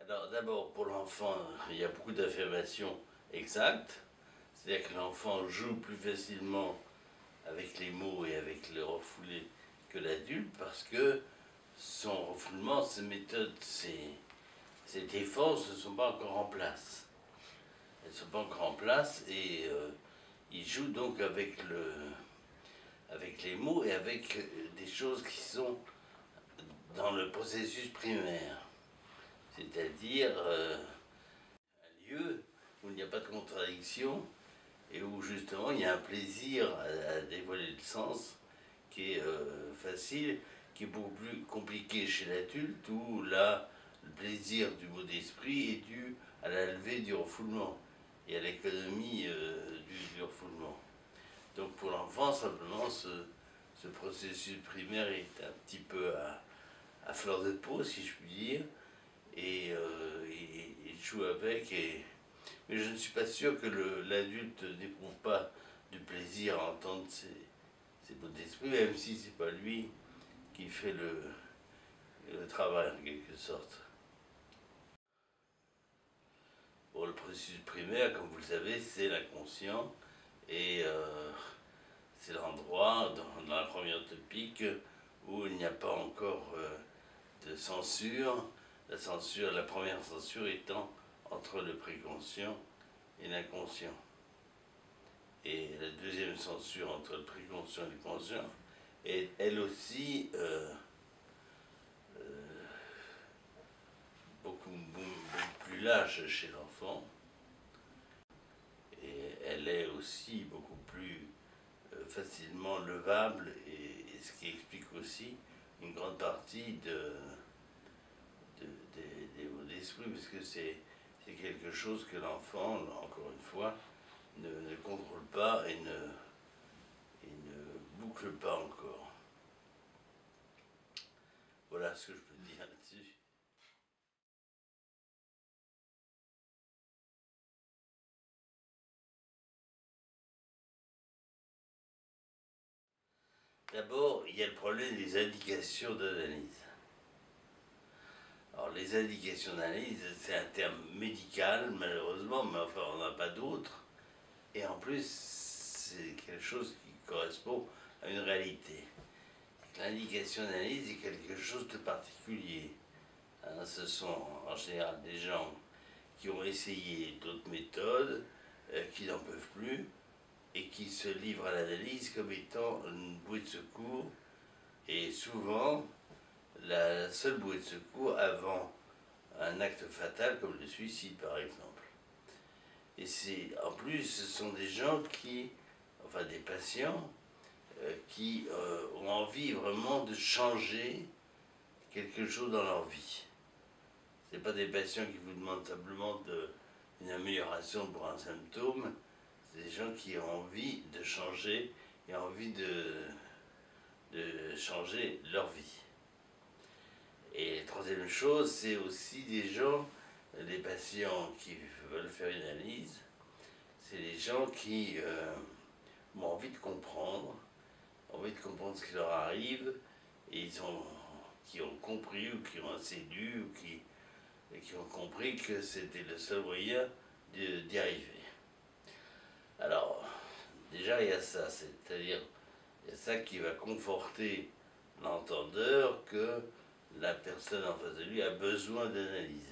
Alors d'abord, pour l'enfant, il y a beaucoup d'affirmations exactes. C'est-à-dire que l'enfant joue plus facilement avec les mots et avec le refoulé que l'adulte parce que son refoulement, ses méthodes, ses défenses ne sont pas encore en place. Elles ne sont pas encore en place et il joue donc avec les mots et avec des choses qui sont dans le processus primaire. C'est-à-dire un lieu où il n'y a pas de contradiction et où justement il y a un plaisir à dévoiler le sens qui est facile, qui est beaucoup plus compliqué chez l'adulte, où là, le plaisir du mot d'esprit est dû à la levée du refoulement et à l'économie du refoulement. Donc pour l'enfant, simplement, ce processus primaire est un petit peu à fleur de peau, si je puis dire, et il joue avec. Mais je ne suis pas sûr que l'adulte n'éprouve pas de plaisir à entendre ces mots d'esprit, même si c'est pas lui qui fait le travail en quelque sorte. Bon, le processus primaire, comme vous le savez, c'est l'inconscient et c'est l'endroit dans la première topique où il n'y a pas encore de censure. La première censure étant entre le préconscient et l'inconscient. Et la deuxième censure entre le préconscient et le conscient est elle aussi beaucoup plus lâche chez l'enfant. Et elle est aussi beaucoup plus facilement levable, et ce qui explique aussi une grande partie des mots d'esprit, parce que c'est quelque chose que l'enfant, encore une fois, ne contrôle pas et ne boucle pas encore. Voilà ce que je peux dire là-dessus. D'abord, il y a le problème des indications d'analyse. Alors, les indications d'analyse, c'est un terme médical, malheureusement, mais enfin, on n'a pas d'autre. Et en plus, c'est quelque chose qui correspond à une réalité. L'indication d'analyse est quelque chose de particulier. Hein, ce sont en général des gens qui ont essayé d'autres méthodes, qui n'en peuvent plus, et qui se livrent à l'analyse comme étant une bouée de secours, et souvent la seule bouée de secours avant un acte fatal comme le suicide par exemple. Et en plus, ce sont des gens enfin des patients, qui ont envie vraiment de changer quelque chose dans leur vie. Ce n'est pas des patients qui vous demandent simplement une amélioration pour un symptôme, c'est des gens qui ont envie de changer et ont envie de changer leur vie. Et la troisième chose, c'est aussi des gens, des patients qui veulent faire une analyse, c'est des gens qui ont envie de comprendre ce qui leur arrive, et qui ont compris ou qui ont assez lu ou qui ont compris que c'était le seul moyen d'y arriver. Alors, déjà il y a ça, c'est-à-dire il y a ça qui va conforter l'entendeur que la personne en face de lui a besoin d'analyse.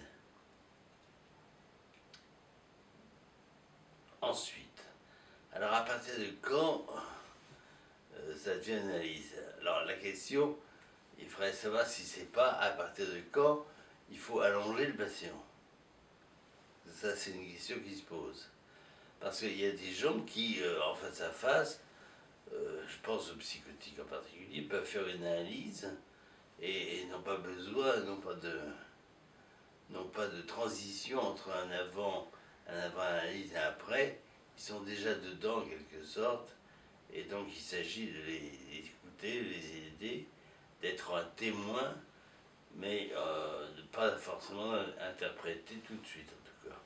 Ensuite, alors à partir de quand ça devient une analyse? Alors la question, il faudrait savoir si c'est pas à partir de quand il faut allonger le patient. Ça, c'est une question qui se pose. Parce qu'il y a des gens qui, en face à face, je pense aux psychotiques en particulier, peuvent faire une analyse et n'ont pas besoin, n'ont pas de transition entre un avant-analyse et un après. Ils sont déjà dedans en quelque sorte, et donc il s'agit de les écouter, de les aider, d'être un témoin, mais de ne pas forcément interpréter tout de suite en tout cas.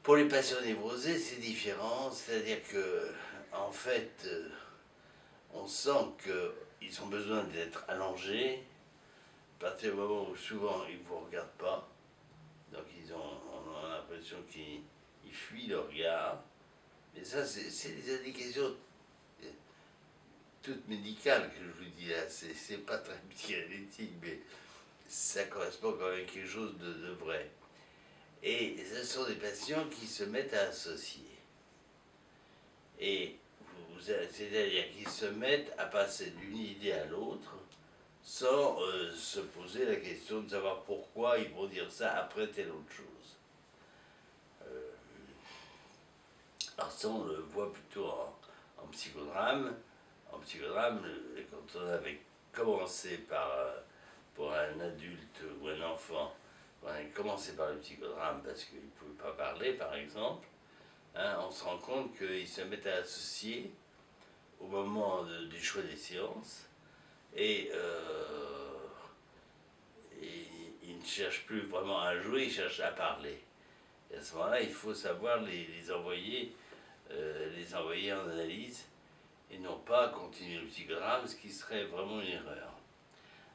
Pour les patients névrosés, c'est différent, c'est-à-dire que en fait, on sent qu'ils ont besoin d'être allongés à partir du moment où souvent ils ne vous regardent pas, Donc on a l'impression qu'ils fuient le regard. Mais ça, c'est des indications toutes médicales que je vous dis là. C'est pas très psychanalytique, mais ça correspond quand même à quelque chose de vrai. Et ce sont des patients qui se mettent à associer. Et c'est-à-dire qu'ils se mettent à passer d'une idée à l'autre sans se poser la question de savoir pourquoi ils vont dire ça après telle autre chose. Alors ça, on le voit plutôt en psychodrame. En psychodrame, quand on avait commencé par, pour un adulte ou un enfant, on a commencé par le psychodrame parce qu'il ne pouvait pas parler, par exemple, hein, on se rend compte qu'ils se mettent à associer au moment du choix des séances et ils ne cherchent plus vraiment à jouer, ils cherchent à parler. Et à ce moment-là, il faut savoir les envoyer en analyse et non pas continuer le psychodrame, ce qui serait vraiment une erreur.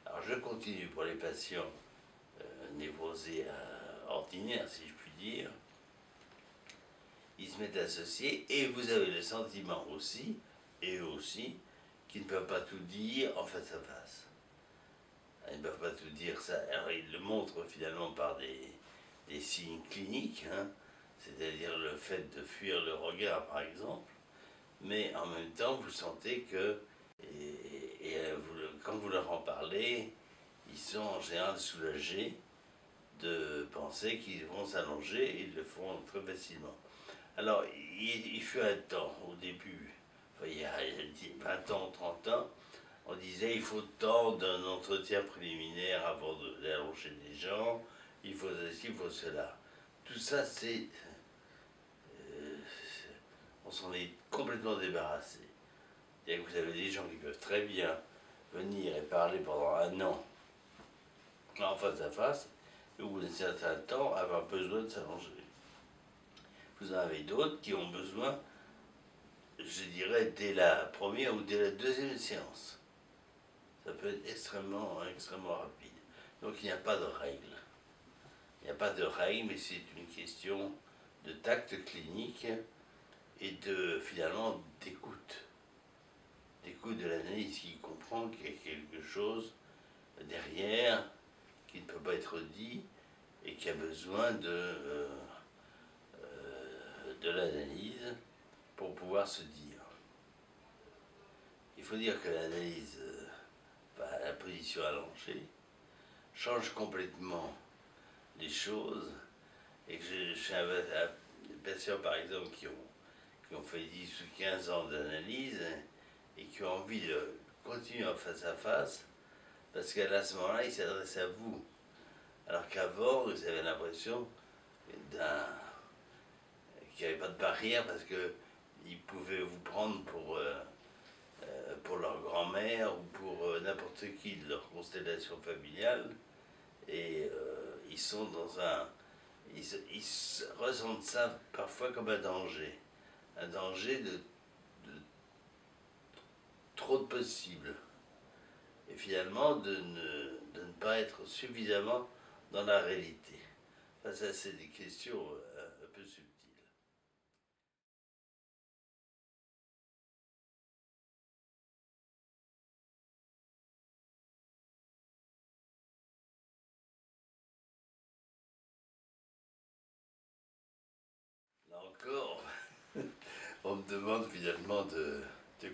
Alors je continue pour les patients névrosés ordinaires, si je puis dire. Ils se mettent à associer et vous avez le sentiment aussi, et eux aussi, qu'ils ne peuvent pas tout dire en face à face. Ils ne peuvent pas tout dire ça. Alors ils le montrent finalement par des signes cliniques, hein, c'est-à-dire le fait de fuir le regard par exemple, mais en même temps vous sentez que, quand vous leur en parlez, ils sont en général soulagés de penser qu'ils vont s'allonger et ils le font très facilement. Alors il fut un temps au début, enfin, il y a 20 ans, 30 ans, on disait il faut tant d'un entretien préliminaire avant d'allonger les gens, il faut ceci, il faut cela. Tout ça, on s'en est complètement débarrassé. Et vous avez des gens qui peuvent très bien venir et parler pendant un an en face à face, et au bout d'un certain temps avoir besoin de s'allonger. Vous en avez d'autres qui ont besoin, je dirais, dès la première ou dès la deuxième séance. Ça peut être extrêmement rapide. Donc il n'y a pas de règle. Il n'y a pas de règle, mais c'est une question de tact clinique et finalement d'écoute. D'écoute de l'analyse qui comprend qu'il y a quelque chose derrière qui ne peut pas être dit et qui a besoin de l'analyse pour pouvoir se dire. Il faut dire que l'analyse, la position allongée, change complètement les choses et que j'ai des patients par exemple qui ont fait 10 ou 15 ans d'analyse et qui ont envie de continuer en face à face parce qu'à ce moment-là, ils s'adressent à vous. Alors qu'avant, vous avez l'impression qu'il n'y avait pas de barrière parce qu'ils pouvaient vous prendre pour leur grand-mère ou pour n'importe qui de leur constellation familiale. Et ils sont dans ils ressentent ça parfois comme un danger de trop de possible. Et finalement de ne pas être suffisamment dans la réalité. Enfin, ça, c'est des questions un peu subtiles. Là encore, on me demande finalement de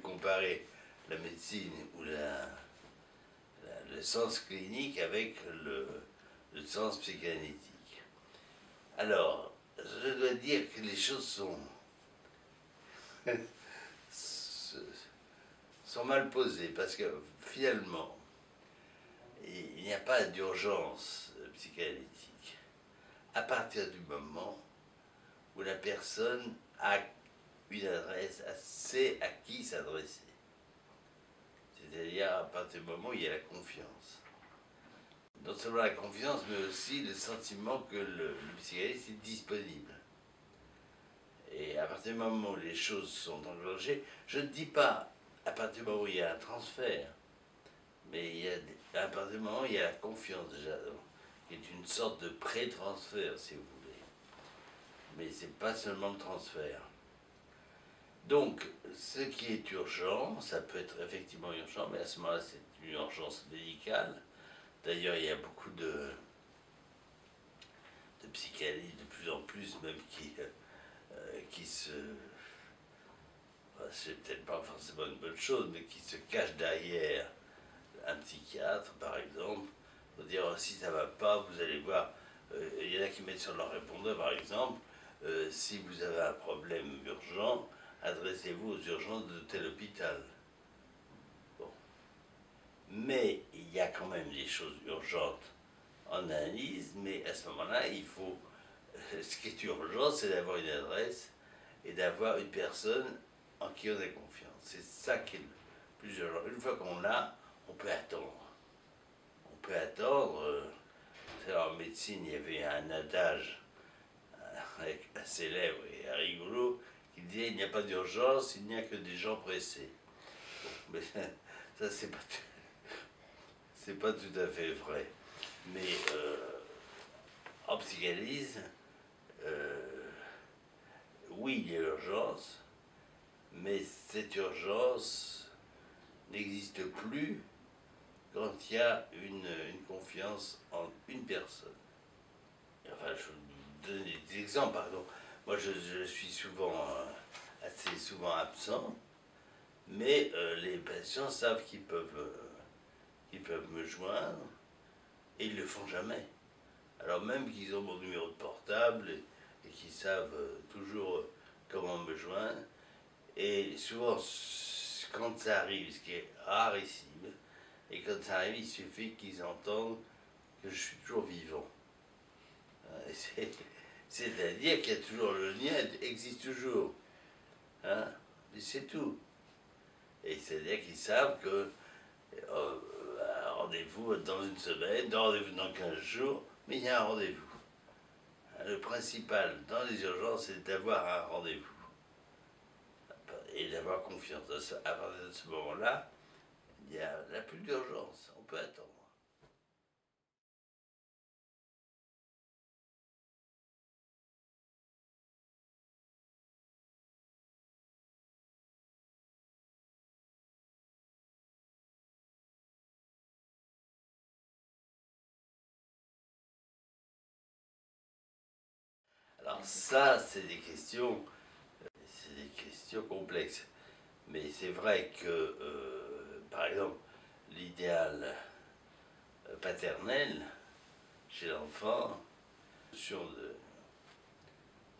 comparer la médecine ou le sens clinique avec le sens psychanalytique. Alors, je dois dire que les choses sont mal posées parce que finalement, il n'y a pas d'urgence psychanalytique à partir du moment où la personne a une adresse, sait à qui s'adresser. C'est-à-dire à partir du moment où il y a la confiance. Non seulement la confiance, mais aussi le sentiment que le psychanalyste est disponible. Et à partir du moment où les choses sont engagées, je ne dis pas à partir du moment où il y a un transfert, mais à partir du moment où il y a la confiance déjà. qui est une sorte de pré-transfert, si vous voulez. Mais c'est pas seulement le transfert. Donc, ce qui est urgent, ça peut être effectivement urgent, mais à ce moment-là, c'est une urgence médicale. D'ailleurs, il y a beaucoup de psychanalystes, de plus en plus même, qui se... Enfin, c'est peut-être pas forcément une bonne chose, mais qui se cachent derrière un psychiatre, par exemple, pour dire oh, si ça va pas, vous allez voir. Il y en a qui mettent sur leur répondeur, par exemple, si vous avez un problème urgent, adressez-vous aux urgences de tel hôpital. Bon. Mais il y a quand même des choses urgentes en analyse, mais à ce moment-là, il faut. Ce qui est urgent, c'est d'avoir une adresse et d'avoir une personne en qui on a confiance. C'est ça qui est le plus urgent. Une fois qu'on l'a, on peut attendre. On peut attendre. En médecine, il y avait un adage célèbre et rigolo qui disait il n'y a pas d'urgence, il n'y a que des gens pressés. Bon, mais ça, c'est pas tout à fait vrai. Mais en psychanalyse, oui, il y a urgence, mais cette urgence n'existe plus quand il y a une confiance en une personne. Enfin, je vous donne des exemples, par exemple. Moi, je suis souvent, assez souvent absent, mais les patients savent qu'ils peuvent me joindre, et ils ne le font jamais. Alors même qu'ils ont mon numéro de portable et qu'ils savent toujours comment me joindre, et souvent, quand ça arrive, ce qui est rarissime, et quand ça arrive, il suffit qu'ils entendent que je suis toujours vivant. C'est-à-dire qu'il y a toujours le lien, existe toujours. Hein? Et c'est tout. Et c'est-à-dire qu'ils savent que un rendez-vous dans une semaine, un rendez-vous dans 15 jours, mais il y a un rendez-vous. Le principal dans les urgences, c'est d'avoir un rendez-vous et d'avoir confiance. À partir de ce moment-là, il n'y a plus d'urgence, on peut attendre. Alors ça, c'est des questions complexes. Mais c'est vrai que, par exemple, l'idéal paternel chez l'enfant, sur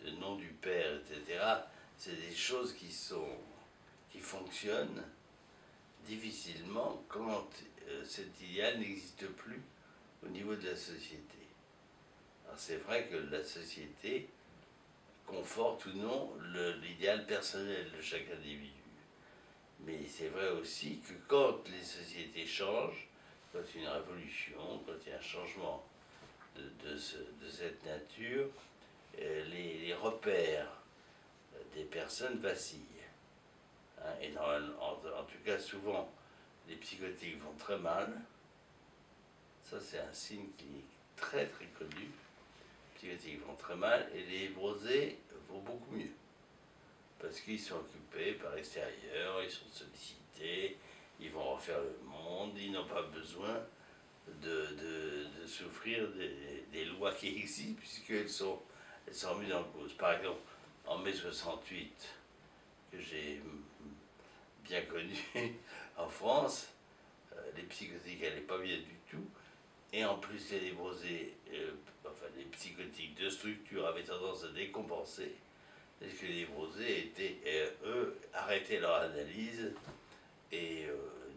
de nom du père, etc., c'est des choses qui fonctionnent difficilement quand cet idéal n'existe plus au niveau de la société. Alors c'est vrai que la société conforte ou non l'idéal personnel de chaque individu. Mais c'est vrai aussi que quand les sociétés changent, quand il y a une révolution, quand il y a un changement de cette nature, les repères des personnes vacillent. Hein, et en tout cas, souvent, les psychotiques vont très mal. Ça, c'est un signe clinique très très connu. Les psychotiques vont très mal et les névrosés vont beaucoup mieux. Parce qu'ils sont occupés par l'extérieur, ils sont sollicités, ils vont refaire le monde, ils n'ont pas besoin de souffrir des lois qui existent, puisqu'elles sont mises en cause. Par exemple, en mai 68, que j'ai bien connu en France, les psychotiques n'allaient pas bien du tout, et en plus les névrosés, enfin les psychotiques de structure avaient tendance à décompenser, parce que les névrosés étaient, eux, arrêtaient leur analyse, et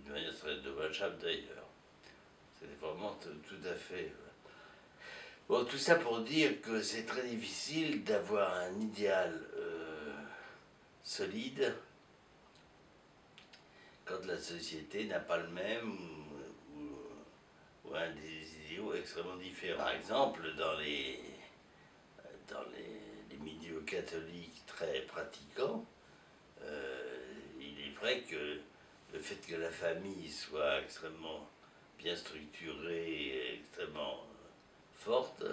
d'une manière très dommageable d'ailleurs. C'était vraiment tout à fait... Bon, tout ça pour dire que c'est très difficile d'avoir un idéal solide quand la société n'a pas le même ou un des idéaux extrêmement différents. Par exemple, dans les milieux catholiques très pratiquants, il est vrai que le fait que la famille soit extrêmement bien structurée, extrêmement forte,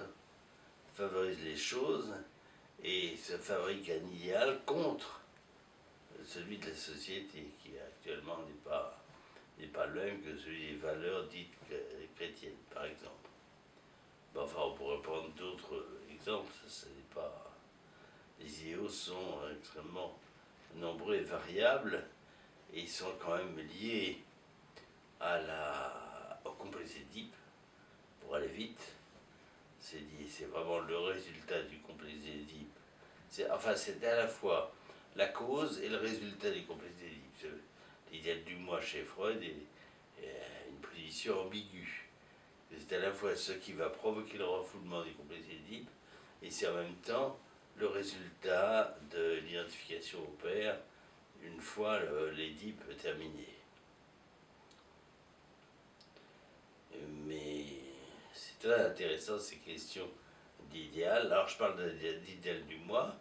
favorise les choses et se fabrique un idéal contre celui de la société qui actuellement n'est pas le même que celui des valeurs dites chrétiennes, par exemple. Bon, enfin, on pourrait prendre d'autres exemples, ce n'est pas... Les idéaux sont extrêmement nombreux et variables, et ils sont quand même liés au complexe d'Édipe, pour aller vite. C'est vraiment le résultat du complexe d'Édipe. C'est à la fois la cause et le résultat du complexe d'Édipe. L'idéal du moi chez Freud est une position ambiguë. C'est à la fois ce qui va provoquer le refoulement du complexe d'Édipe, et c'est en même temps le résultat de l'identification au père une fois l'Édipe terminé. Mais c'est très intéressant ces questions d'idéal. Alors je parle d'idéal du moi,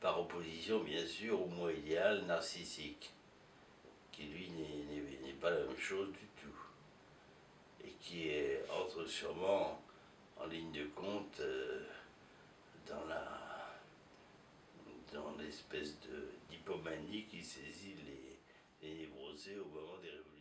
par opposition bien sûr au moi idéal narcissique, qui lui n'est pas la même chose du tout, et qui entre sûrement en ligne de compte dans l'espèce d'hypomanie qui saisit les névrosés au moment des révolutions.